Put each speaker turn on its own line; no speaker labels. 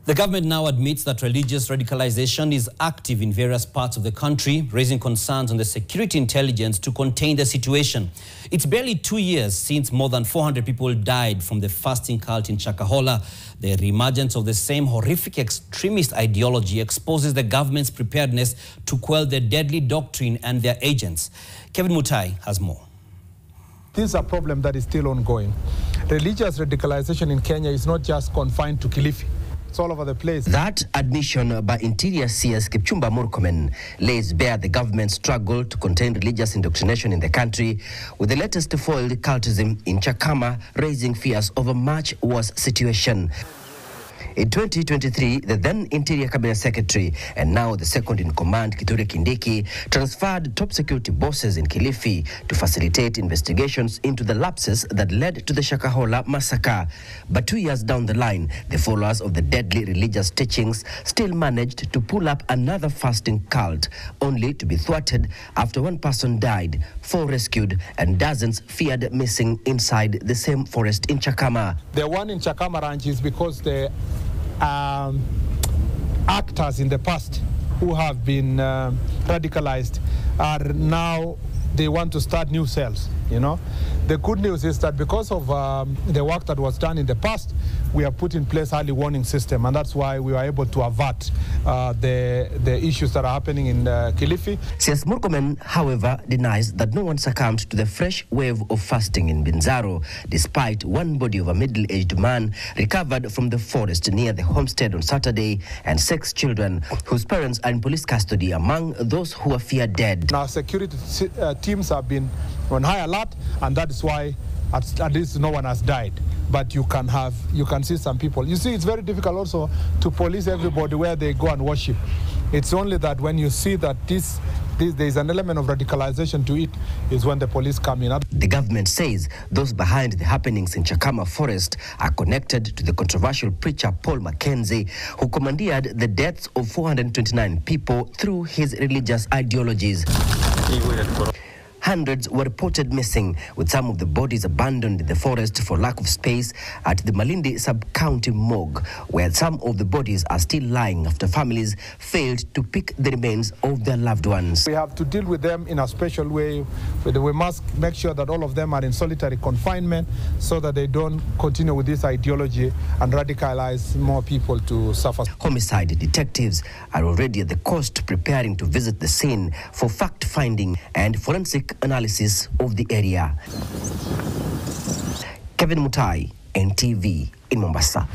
The government now admits that religious radicalization is active in various parts of the country, raising concerns on the security intelligence to contain the situation. It's barely 2 years since more than 400 people died from the fasting cult in Shakahola. The reemergence of the same horrific extremist ideology exposes the government's preparedness to quell the deadly doctrine and their agents. Kevin Mutai has more.
This is a problem that is still ongoing. Religious radicalization in Kenya is not just confined to Kilifi. It's all over the place.
That admission by Interior CS Kipchumba Murkomen lays bare the government's struggle to contain religious indoctrination in the country, with the latest foiled cultism in Chakama raising fears of a much worse situation. In 2023, the then Interior Cabinet Secretary and now the second-in-command, Kithure Kindiki, transferred top security bosses in Kilifi to facilitate investigations into the lapses that led to the Shakahola massacre. But 2 years down the line, the followers of the deadly religious teachings still managed to pull up another fasting cult, only to be thwarted after one person died, 4 rescued, and dozens feared missing inside the same forest in Chakama.
The one in Chakama Ranch is because the actors in the past who have been radicalized are now, they want to start new cells, you know. The good news is that because of the work that was done in the past, we have put in place early warning system, and that's why we were able to avert the issues that are happening in Kilifi.
CS Murkomen, however, denies that no one succumbed to the fresh wave of fasting in Binzaro, despite one body of a middle-aged man recovered from the forest near the homestead on Saturday, and 6 children whose parents are in police custody among those who are feared dead.
Our security teams have been on high alert, and that is why at least no one has died. But you can see some people. You see, it's very difficult also to police everybody where they go and worship. It's only that when you see that there is an element of radicalization to it, is when the police come in.
The government says those behind the happenings in Chakama Forest are connected to the controversial preacher Paul Mackenzie, who commandeered the deaths of 429 people through his religious ideologies. Hundreds were reported missing, with some of the bodies abandoned in the forest for lack of space at the Malindi sub-county morgue, where some of the bodies are still lying after families failed to pick the remains of their loved ones.
We have to deal with them in a special way. We must make sure that all of them are in solitary confinement so that they don't continue with this ideology and radicalize more people to suffer.
Homicide detectives are already at the coast preparing to visit the scene for fact-finding and forensic analysis of the area. Kevin Mutai, NTV in Mombasa.